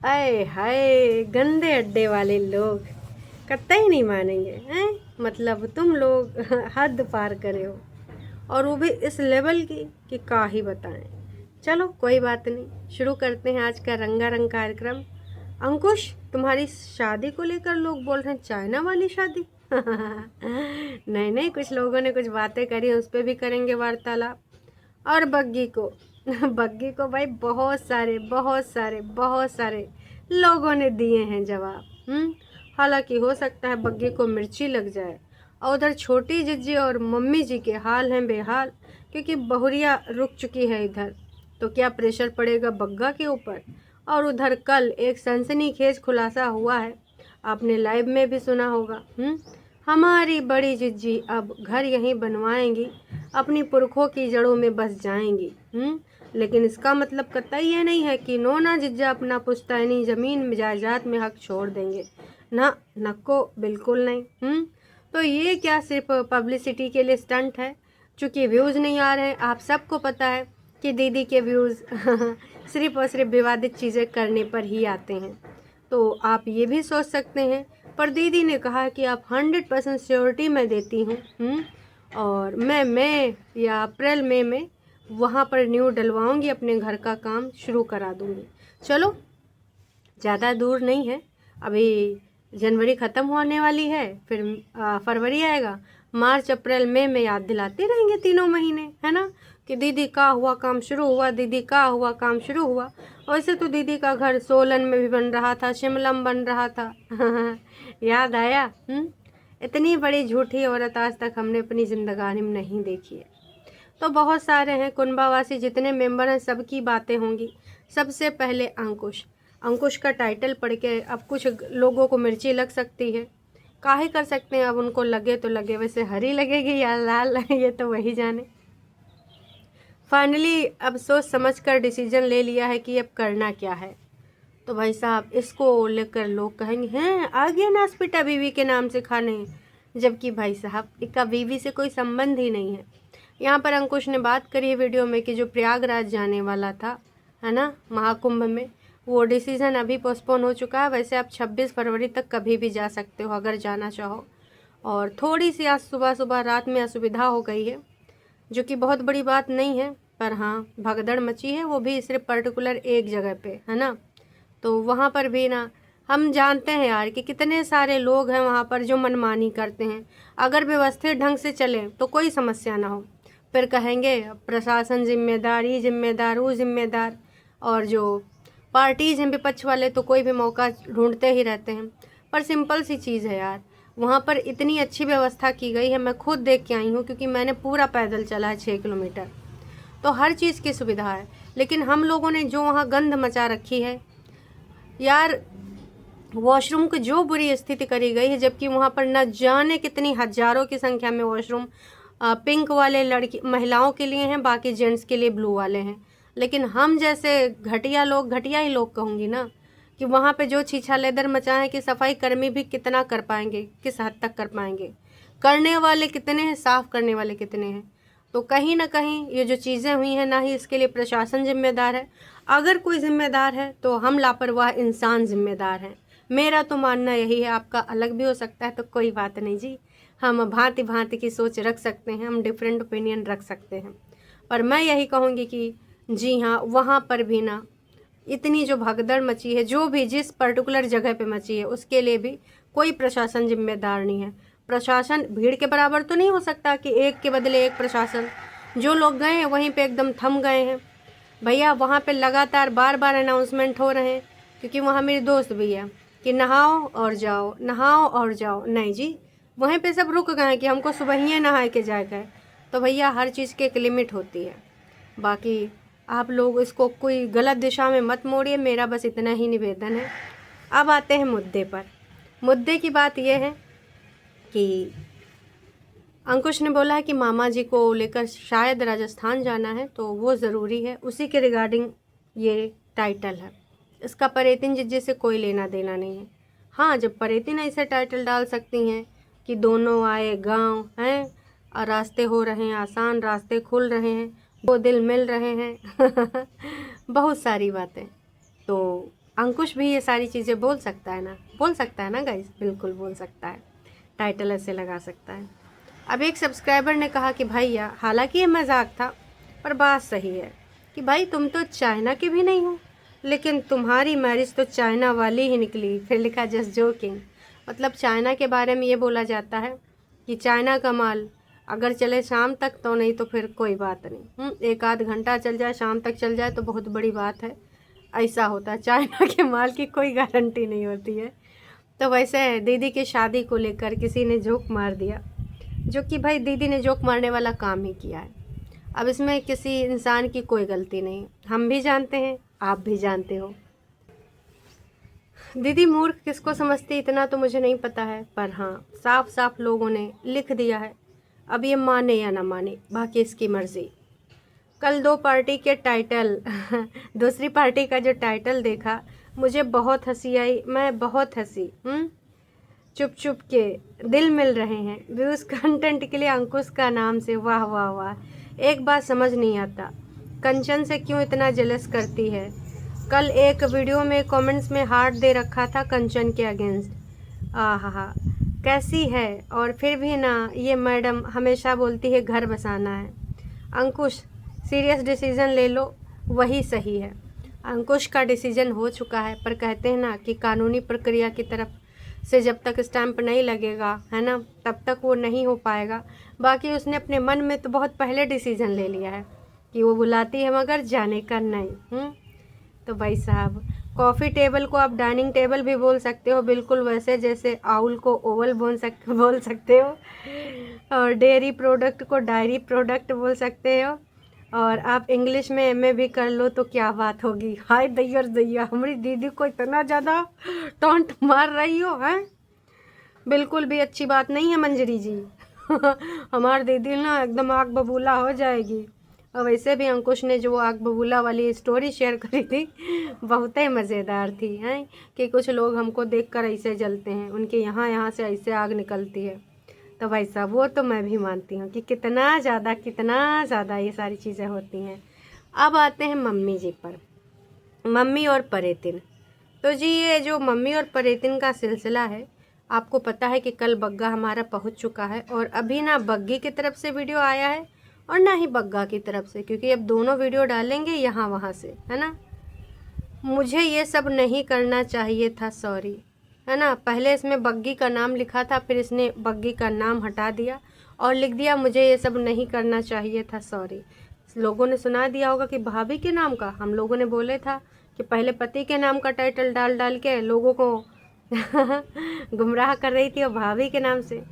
आए हाय, गंदे अड्डे वाले लोग कतई नहीं मानेंगे हैं। मतलब तुम लोग हद पार करे हो, और वो भी इस लेवल की कि का ही बताएं। चलो कोई बात नहीं, शुरू करते हैं आज का रंगारंग कार्यक्रम। अंकुश, तुम्हारी शादी को लेकर लोग बोल रहे हैं चाइना वाली शादी। नहीं नहीं, कुछ लोगों ने कुछ बातें करी, उस पर भी करेंगे वार्तालाप। और बग्गी को बग्गी को भाई बहुत सारे लोगों ने दिए हैं जवाब। हालांकि हो सकता है बग्गी को मिर्ची लग जाए, और उधर छोटी जिज्जी और मम्मी जी के हाल हैं बेहाल, क्योंकि बहुरिया रुक चुकी है इधर। तो क्या प्रेशर पड़ेगा बग्गा के ऊपर। और उधर कल एक सनसनीखेज खुलासा हुआ है, आपने लाइव में भी सुना होगा। हमारी बड़ी जिज्जी अब घर यहीं बनवाएंगी, अपनी पुरखों की जड़ों में बस जाएंगी। लेकिन इसका मतलब कतई ये नहीं है कि नोना जिज्जा अपना पुश्तैनी ज़मीन जायदाद में हक छोड़ देंगे। ना, नको, बिल्कुल नहीं। तो ये क्या सिर्फ पब्लिसिटी के लिए स्टंट है? चूँकि व्यूज़ नहीं आ रहे हैं, आप सबको पता है कि दीदी के व्यूज़ सिर्फ और सिर्फ विवादित चीज़ें करने पर ही आते हैं। तो आप ये भी सोच सकते हैं, पर दीदी ने कहा कि आप 100% श्योरिटी मैं देती हूँ, और मैं मई या अप्रैल मई में वहाँ पर न्यू डलवाऊँगी, अपने घर का काम शुरू करा दूँगी। चलो, ज़्यादा दूर नहीं है, अभी जनवरी ख़त्म होने वाली है, फिर फरवरी आएगा, मार्च अप्रैल मई में याद दिलाते रहेंगे तीनों महीने, है ना, कि दीदी का हुआ काम शुरू हुआ, दीदी का हुआ काम शुरू हुआ। वैसे तो दीदी का घर सोलन में भी बन रहा था, शिमला में बन रहा था। याद आया। इतनी बड़ी झूठी औरत आज तक हमने अपनी जिंदगानी में नहीं देखी है। तो बहुत सारे हैं, कुनबावासी जितने मेंबर हैं सबकी बातें होंगी। सबसे पहले अंकुश का टाइटल पढ़ के अब कुछ लोगों को मिर्ची लग सकती है। काहे कर सकते हैं, अब उनको लगे तो लगे, वैसे हरी लगेगी या लाल ये तो वही जाने। फाइनली अब सोच समझ कर डिसीजन ले लिया है कि अब करना क्या है। तो भाई साहब, इसको लेकर लोग कहेंगे हैं आगे नासपिटा बीवी के नाम से खाने, जबकि भाई साहब इसका बीवी से कोई संबंध ही नहीं है। यहाँ पर अंकुश ने बात करी है वीडियो में कि जो प्रयागराज जाने वाला था, है ना, महाकुंभ में, वो डिसीज़न अभी पोस्टपोन हो चुका है। वैसे आप 26 फरवरी तक कभी भी जा सकते हो अगर जाना चाहो। और थोड़ी सी आज सुबह रात में असुविधा हो गई है, जो कि बहुत बड़ी बात नहीं है, पर हाँ भगदड़ मची है, वो भी सिर्फ पर्टिकुलर एक जगह पे, है ना। तो वहाँ पर भी ना, हम जानते हैं यार कि कितने सारे लोग हैं वहाँ पर जो मनमानी करते हैं। अगर व्यवस्थित ढंग से चले तो कोई समस्या ना हो, फिर कहेंगे प्रशासन जिम्मेदार, ये जिम्मेदार, वो जिम्मेदार, और जो पार्टीज हैं विपक्ष वाले तो कोई भी मौका ढूंढते ही रहते हैं। पर सिंपल सी चीज़ है यार, वहाँ पर इतनी अच्छी व्यवस्था की गई है, मैं खुद देख के आई हूँ, क्योंकि मैंने पूरा पैदल चला है 6 किलोमीटर। तो हर चीज़ की सुविधा है, लेकिन हम लोगों ने जो वहाँ गंद मचा रखी है यार, वॉशरूम की जो बुरी स्थिति करी गई है, जबकि वहाँ पर न जाने कितनी हजारों की संख्या में वॉशरूम पिंक वाले लड़की महिलाओं के लिए हैं, बाकी जेंट्स के लिए ब्लू वाले हैं। लेकिन हम जैसे घटिया लोग, घटिया ही लोग कहूँगी ना, कि वहाँ पे जो छीछालेदर मचा है कि सफाई कर्मी भी कितना कर पाएंगे, किस हद तक कर पाएंगे, करने वाले कितने हैं, साफ़ करने वाले कितने हैं। तो कहीं ना कहीं ये जो चीज़ें हुई हैं, ना ही इसके लिए प्रशासन जिम्मेदार है, अगर कोई जिम्मेदार है तो हम लापरवाह इंसान जिम्मेदार हैं। मेरा तो मानना यही है, आपका अलग भी हो सकता है, तो कोई बात नहीं जी, हम भांति भांति की सोच रख सकते हैं, हम डिफरेंट ओपिनियन रख सकते हैं। पर मैं यही कहूँगी कि जी हाँ, वहाँ पर भी ना इतनी जो भगदड़ मची है, जो भी जिस पर्टिकुलर जगह पे मची है, उसके लिए भी कोई प्रशासन जिम्मेदार नहीं है। प्रशासन भीड़ के बराबर तो नहीं हो सकता कि एक के बदले एक प्रशासन। जो लोग गए हैं वहीं पे एकदम थम गए हैं भैया। वहाँ पे लगातार बार बार अनाउंसमेंट हो रहे हैं, क्योंकि वहाँ मेरी दोस्त भी है कि नहाओ और जाओ, नहाओ और जाओ। नहीं जी, वहीं पे सब रुक गए कि हमको सुबह ही नहा के जाए गए। तो भैया हर चीज़ की एक लिमिट होती है। बाकी आप लोग इसको कोई गलत दिशा में मत मोड़िए, मेरा बस इतना ही निवेदन है। अब आते हैं मुद्दे पर। मुद्दे की बात यह है कि अंकुश ने बोला है कि मामा जी को लेकर शायद राजस्थान जाना है, तो वो ज़रूरी है, उसी के रिगार्डिंग ये टाइटल है। इसका परेतिन जिज्जे से कोई लेना देना नहीं है। हाँ, जब परेतिन ऐसे टाइटल डाल सकती हैं कि दोनों आए गांव हैं और रास्ते हो रहे हैं आसान, रास्ते खुल रहे हैं, दो दिल मिल रहे हैं बहुत सारी बातें। तो अंकुश भी ये सारी चीज़ें बोल सकता है ना, बोल सकता है ना गाइस, बिल्कुल बोल सकता है, टाइटल ऐसे लगा सकता है। अब एक सब्सक्राइबर ने कहा कि भैया, हालांकि ये मजाक था पर बात सही है कि भाई तुम तो चाइना के भी नहीं हो, लेकिन तुम्हारी मैरिज तो चाइना वाली ही निकली। फिर लिखा जस्ट जोकिंग, मतलब चाइना के बारे में ये बोला जाता है कि चाइना का माल अगर चले शाम तक तो, नहीं तो फिर कोई बात नहीं, एक आध घंटा चल जाए, शाम तक चल जाए तो बहुत बड़ी बात है। ऐसा होता है, चाइना के माल की कोई गारंटी नहीं होती है। तो वैसे दीदी की शादी को लेकर किसी ने जोक मार दिया, जो कि भाई दीदी ने जोक मारने वाला काम ही किया है। अब इसमें किसी इंसान की कोई गलती नहीं, हम भी जानते हैं, आप भी जानते हो। दीदी मूर्ख किसको समझती इतना तो मुझे नहीं पता है, पर हाँ साफ साफ लोगों ने लिख दिया है। अब ये माने या ना माने, बाकी इसकी मर्ज़ी। कल दो पार्टी के टाइटल दूसरी पार्टी का जो टाइटल देखा, मुझे बहुत हंसी आई, मैं बहुत हंसी। चुप चुप के दिल मिल रहे हैं व्यूज़ कंटेंट के लिए अंकुश का नाम से। वाह वाह वाह। एक बात समझ नहीं आता, कंचन से क्यों इतना जेलस करती है। कल एक वीडियो में कमेंट्स में हार्ट दे रखा था कंचन के अगेंस्ट। आहा, कैसी है। और फिर भी ना, ये मैडम हमेशा बोलती है घर बसाना है। अंकुश सीरियस डिसीजन ले लो, वही सही है। अंकुश का डिसीजन हो चुका है, पर कहते हैं ना कि कानूनी प्रक्रिया की तरफ से जब तक स्टैंप नहीं लगेगा, है ना, तब तक वो नहीं हो पाएगा। बाकी उसने अपने मन में तो बहुत पहले डिसीजन ले लिया है कि वो बुलाती है मगर जाने का नहीं। तो भाई साहब, कॉफ़ी टेबल को आप डाइनिंग टेबल भी बोल सकते हो, बिल्कुल वैसे जैसे आउल को ओवल बोल सकते हो, और डेयरी प्रोडक्ट को डायरी प्रोडक्ट बोल सकते हो, और आप इंग्लिश में एमए भी कर लो तो क्या बात होगी। हाय दैयर दैया, हमारी दीदी को इतना ज़्यादा टॉन्ट मार रही हो, हैं? बिल्कुल भी अच्छी बात नहीं है मंजरी जी। हमारी दीदी ना एकदम आग बबूला हो जाएगी। और वैसे भी अंकुश ने जो आग बबूला वाली स्टोरी शेयर करी थी, बहुत ही मज़ेदार थी, हैं कि कुछ लोग हमको देखकर ऐसे जलते हैं, उनके यहाँ से ऐसे आग निकलती है। तो भाई साहब, वो तो मैं भी मानती हूँ कि कितना ज़्यादा ये सारी चीज़ें होती हैं। अब आते हैं मम्मी जी पर, मम्मी और परेतिन। तो जी, ये जो मम्मी और परेतिन का सिलसिला है, आपको पता है कि कल बग्गा हमारा पहुंच चुका है, और अभी ना बग्गी की तरफ से वीडियो आया है और ना ही बग्गा की तरफ से, क्योंकि अब दोनों वीडियो डालेंगे यहाँ वहाँ से, है ना। मुझे ये सब नहीं करना चाहिए था, सॉरी, है ना। पहले इसमें बग्गी का नाम लिखा था, फिर इसने बग्गी का नाम हटा दिया और लिख दिया मुझे ये सब नहीं करना चाहिए था, सॉरी। लोगों ने सुना दिया होगा कि भाभी के नाम का, हम लोगों ने बोले था कि पहले पति के नाम का टाइटल डाल डाल के लोगों को गुमराह कर रही थी, और भाभी के नाम से।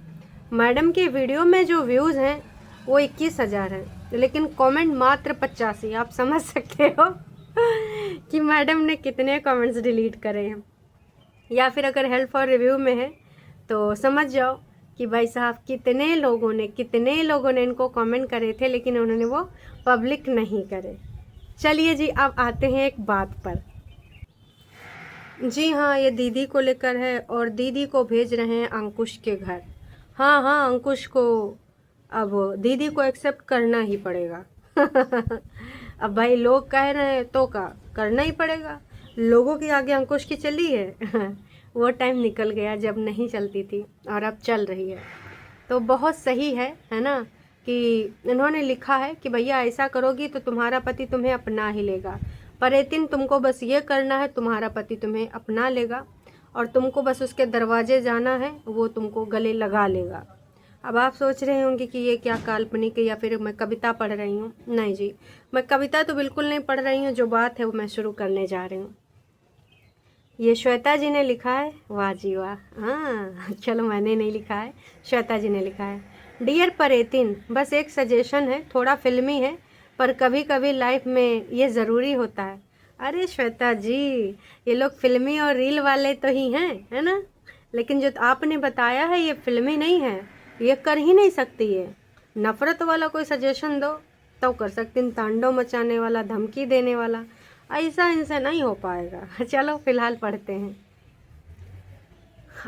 मैडम के वीडियो में जो व्यूज़ हैं वो 21,000 हैं, लेकिन कमेंट मात्र 85। आप समझ सकते हो कि मैडम ने कितने कमेंट्स डिलीट करे हैं। या फिर अगर हेल्प फॉर रिव्यू में है तो समझ जाओ कि भाई साहब कितने लोगों ने इनको कमेंट करे थे, लेकिन उन्होंने वो पब्लिक नहीं करे। चलिए जी, अब आते हैं एक बात पर। जी हाँ, ये दीदी को लेकर है, और दीदी को भेज रहे हैं अंकुश के घर। हाँ, अंकुश को अब दीदी को एक्सेप्ट करना ही पड़ेगा। अब भाई लोग कह रहे हैं तो का करना ही पड़ेगा। लोगों के आगे अंकुश की चली है। वो टाइम निकल गया जब नहीं चलती थी, और अब चल रही है। तो बहुत सही है ना, कि इन्होंने लिखा है कि भैया ऐसा करोगी तो तुम्हारा पति तुम्हें अपना ही लेगा। परेतिन, तुमको बस ये करना है, तुम्हारा पति तुम्हें अपना लेगा, और तुमको बस उसके दरवाजे जाना है, वो तुमको गले लगा लेगा। अब आप सोच रहे होंगे कि ये क्या काल्पनिक है या फिर मैं कविता पढ़ रही हूँ। नहीं जी, मैं कविता तो बिल्कुल नहीं पढ़ रही हूँ। जो बात है वो मैं शुरू करने जा रही हूँ। ये श्वेता जी ने लिखा है। वाह जी वाह। हाँ चलो, मैंने नहीं लिखा है, श्वेता जी ने लिखा है। डियर परेतिन, बस एक सजेशन है, थोड़ा फिल्मी है, पर कभी कभी लाइफ में ये ज़रूरी होता है। अरे श्वेता जी, ये लोग फिल्मी और रील वाले तो ही हैं, है ना, लेकिन जो आपने बताया है ये फिल्मी नहीं है, ये कर ही नहीं सकती है। नफ़रत वाला कोई सजेशन दो तो कर सकती हूँ, तांडव मचाने वाला, धमकी देने वाला, ऐसा इनसे नहीं हो पाएगा। चलो फिलहाल पढ़ते हैं।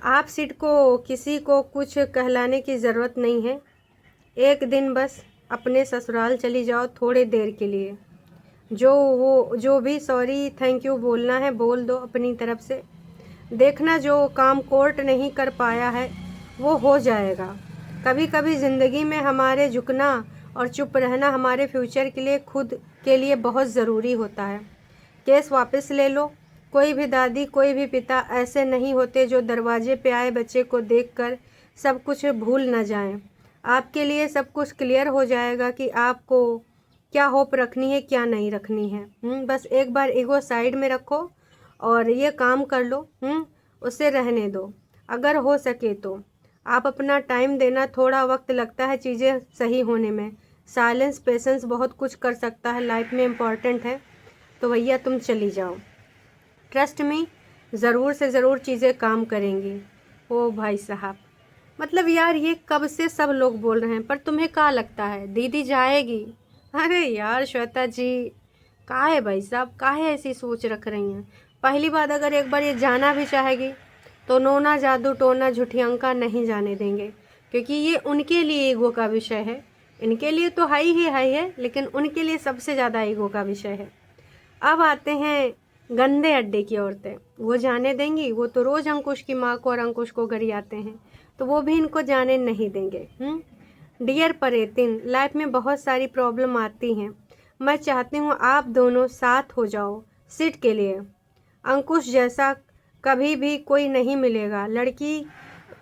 आप सिड को किसी को कुछ कहलाने की ज़रूरत नहीं है। एक दिन बस अपने ससुराल चली जाओ थोड़ी देर के लिए। जो भी सॉरी थैंक यू बोलना है बोल दो अपनी तरफ से। देखना जो काम कोर्ट नहीं कर पाया है वो हो जाएगा। कभी कभी ज़िंदगी में हमारे झुकना और चुप रहना हमारे फ्यूचर के लिए खुद के लिए बहुत ज़रूरी होता है। केस वापस ले लो। कोई भी दादी कोई भी पिता ऐसे नहीं होते जो दरवाजे पे आए बच्चे को देखकर सब कुछ भूल न जाएं। आपके लिए सब कुछ क्लियर हो जाएगा कि आपको क्या होप रखनी है क्या नहीं रखनी है। बस एक बार ईगो साइड में रखो और ये काम कर लो। उसे रहने दो अगर हो सके तो। आप अपना टाइम देना, थोड़ा वक्त लगता है चीज़ें सही होने में। साइलेंस पेशेंस बहुत कुछ कर सकता है, लाइफ में इम्पॉर्टेंट है। तो भैया तुम चली जाओ, ट्रस्ट मी, ज़रूर से ज़रूर चीज़ें काम करेंगी। ओ भाई साहब, मतलब यार ये कब से सब लोग बोल रहे हैं, पर तुम्हें क्या लगता है दीदी जाएगी? अरे यार श्वेता जी, काहे भाई साहब, काहे ऐसी सोच रख रही हैं? पहली बात, अगर एक बार ये जाना भी चाहेगी तो नोना जादू टोना झुठियंका नहीं जाने देंगे, क्योंकि ये उनके लिए ईगो का विषय है। इनके लिए तो हाई ही हाई है, लेकिन उनके लिए सबसे ज़्यादा ईगो का विषय है। अब आते हैं गंदे अड्डे की औरतें, वो जाने देंगी? वो तो रोज़ अंकुश की माँ को और अंकुश को गरियाते हैं, तो वो भी इनको जाने नहीं देंगे। डियर परेतिन, लाइफ में बहुत सारी प्रॉब्लम आती हैं। मैं चाहती हूँ आप दोनों साथ हो जाओ सीट के लिए। अंकुश जैसा कभी भी कोई नहीं मिलेगा। लड़की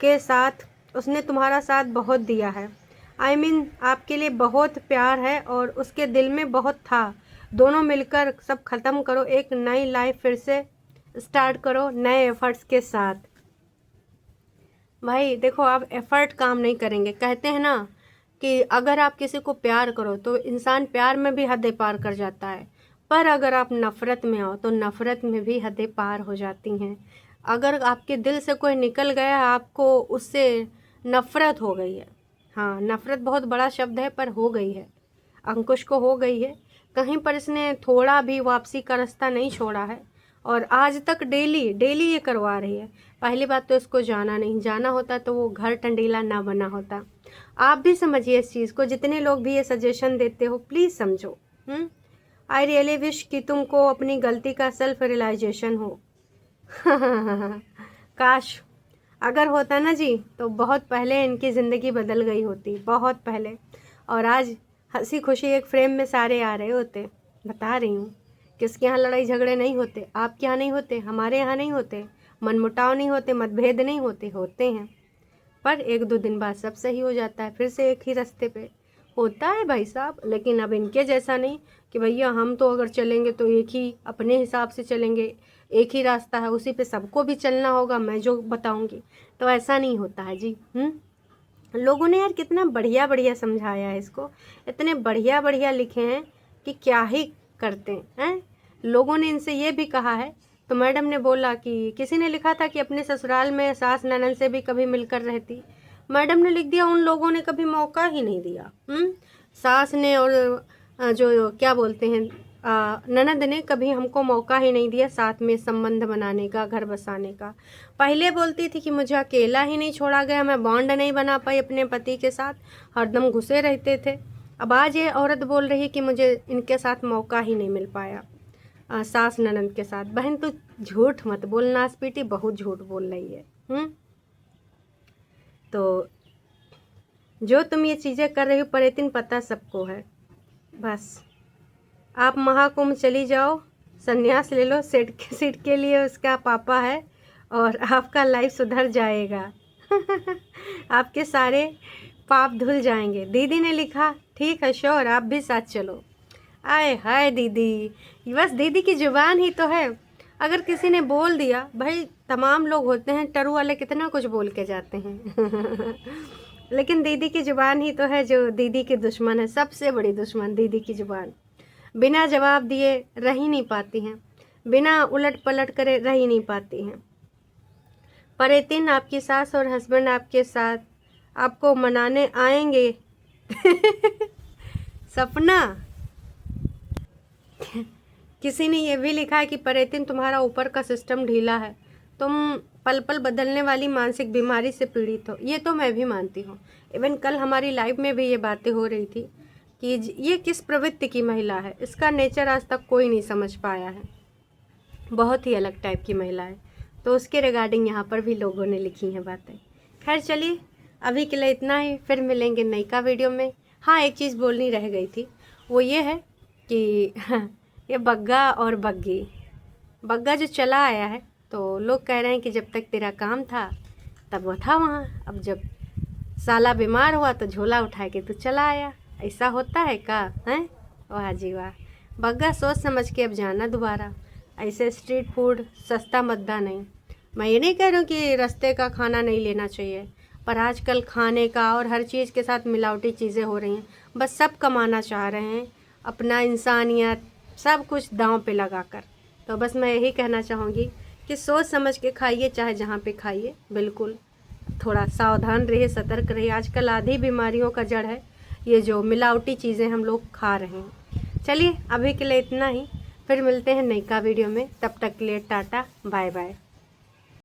के साथ उसने तुम्हारा साथ बहुत दिया है। I mean, आपके लिए बहुत प्यार है और उसके दिल में बहुत था। दोनों मिलकर सब ख़त्म करो, एक नई लाइफ फिर से स्टार्ट करो नए एफर्ट्स के साथ। भाई देखो, आप एफर्ट काम नहीं करेंगे। कहते हैं ना कि अगर आप किसी को प्यार करो तो इंसान प्यार में भी हदें पार कर जाता है, पर अगर आप नफ़रत में आओ तो नफ़रत में भी हदें पार हो जाती हैं। अगर आपके दिल से कोई निकल गया, आपको उससे नफ़रत हो गई है। हाँ, नफ़रत बहुत बड़ा शब्द है, पर हो गई है। अंकुश को हो गई है। कहीं पर इसने थोड़ा भी वापसी का रास्ता नहीं छोड़ा है और आज तक डेली डेली ये करवा रही है। पहली बात तो इसको जाना होता तो वो घर टंडीला ना बना होता। आप भी समझिए इस चीज़ को, जितने लोग भी ये सजेशन देते हो प्लीज़ समझो। आई रियली विश कि तुमको अपनी गलती का सेल्फ रियलाइजेशन हो। काश अगर होता ना जी, तो बहुत पहले इनकी ज़िंदगी बदल गई होती, बहुत पहले। और आज हंसी खुशी एक फ्रेम में सारे आ रहे होते। बता रही हूँ, किसके यहाँ लड़ाई झगड़े नहीं होते, आपके यहाँ नहीं होते, हमारे यहाँ नहीं होते, मनमुटाव नहीं होते, मतभेद नहीं होते, होते हैं, पर एक दो दिन बाद सब सही हो जाता है, फिर से एक ही रास्ते पे होता है भाई साहब। लेकिन अब इनके जैसा नहीं कि भैया हम तो अगर चलेंगे तो एक ही अपने हिसाब से चलेंगे, एक ही रास्ता है उसी पे सबको भी चलना होगा, मैं जो बताऊंगी। तो ऐसा नहीं होता है जी। लोगों ने यार कितना बढ़िया बढ़िया समझाया है इसको, इतने बढ़िया बढ़िया लिखे हैं कि क्या ही करते हैं। लोगों ने इनसे ये भी कहा है, तो मैडम ने बोला कि किसी ने लिखा था कि अपने ससुराल में सास ननद से भी कभी मिलकर रहती। मैडम ने लिख दिया उन लोगों ने कभी मौका ही नहीं दिया। सास ने और जो क्या बोलते हैं ननद ने कभी हमको मौका ही नहीं दिया साथ में संबंध बनाने का, घर बसाने का। पहले बोलती थी कि मुझे अकेला ही नहीं छोड़ा गया, मैं बॉन्ड नहीं बना पाई अपने पति के साथ, हरदम घुसे रहते थे। अब आज ये औरत बोल रही है कि मुझे इनके साथ मौका ही नहीं मिल पाया, सास ननद के साथ। बहन तो झूठ मत बोलना, स्पीटी बहुत झूठ बोल रही है। तो जो तुम ये चीज़ें कर रही हो परेतिन, पता सबको है। बस आप महाकुंभ चली जाओ, संन्यास ले लो, सीट के लिए उसका पापा है और आपका लाइफ सुधर जाएगा। आपके सारे पाप धुल जाएंगे। दीदी ने लिखा, ठीक है श्योर, आप भी साथ चलो। आए हाय दीदी, बस दीदी की जुबान ही तो है। अगर किसी ने बोल दिया, भाई तमाम लोग होते हैं टरू वाले, कितना कुछ बोल के जाते हैं। लेकिन दीदी की जुबान ही तो है जो दीदी की दुश्मन है, सबसे बड़ी दुश्मन दीदी की जुबान। बिना जवाब दिए रह ही नहीं पाती हैं, बिना उलट पलट करे रह ही नहीं पाती हैं। परेतिन, आपकी सास और हस्बैंड आपके साथ आपको मनाने आएंगे। सपना, किसी ने ये भी लिखा है कि परेतिन तुम्हारा ऊपर का सिस्टम ढीला है, तुम पल पल बदलने वाली मानसिक बीमारी से पीड़ित हो। ये तो मैं भी मानती हूँ। इवन कल हमारी लाइफ में भी ये बातें हो रही थी कि ये किस प्रवृत्ति की महिला है, इसका नेचर आज तक कोई नहीं समझ पाया है। बहुत ही अलग टाइप की महिला है। तो उसके रिगार्डिंग यहाँ पर भी लोगों ने लिखी हैं बातें। खैर चलिए, अभी के लिए इतना ही, फिर मिलेंगे नई का वीडियो में। हाँ, एक चीज़ बोलनी रह गई थी, वो ये है कि ये बग्गा और बग्गी, बग्गा जो चला आया है तो लोग कह रहे हैं कि जब तक तेरा काम था तब वो था वहाँ, अब जब साला बीमार हुआ तो झोला उठा के तो चला आया। ऐसा होता है का हैं? वाह जी वाह। बग्गा, सोच समझ के अब जाना दोबारा, ऐसे स्ट्रीट फूड सस्ता मद्दा नहीं। मैं ये नहीं कह रही हूँ कि रास्ते का खाना नहीं लेना चाहिए, पर आजकल खाने का और हर चीज़ के साथ मिलावटी चीज़ें हो रही हैं। बस सब कमाना चाह रहे हैं, अपना इंसानियत सब कुछ दांव पे लगाकर। तो बस मैं यही कहना चाहूँगी कि सोच समझ के खाइए, चाहे जहाँ पे खाइए, बिल्कुल थोड़ा सावधान रहिए, सतर्क रहिए। आजकल आधी बीमारियों का जड़ है ये जो मिलावटी चीज़ें हम लोग खा रहे हैं। चलिए, अभी के लिए इतना ही, फिर मिलते हैं नई का वीडियो में। तब तक के लिए टाटा बाय बाय।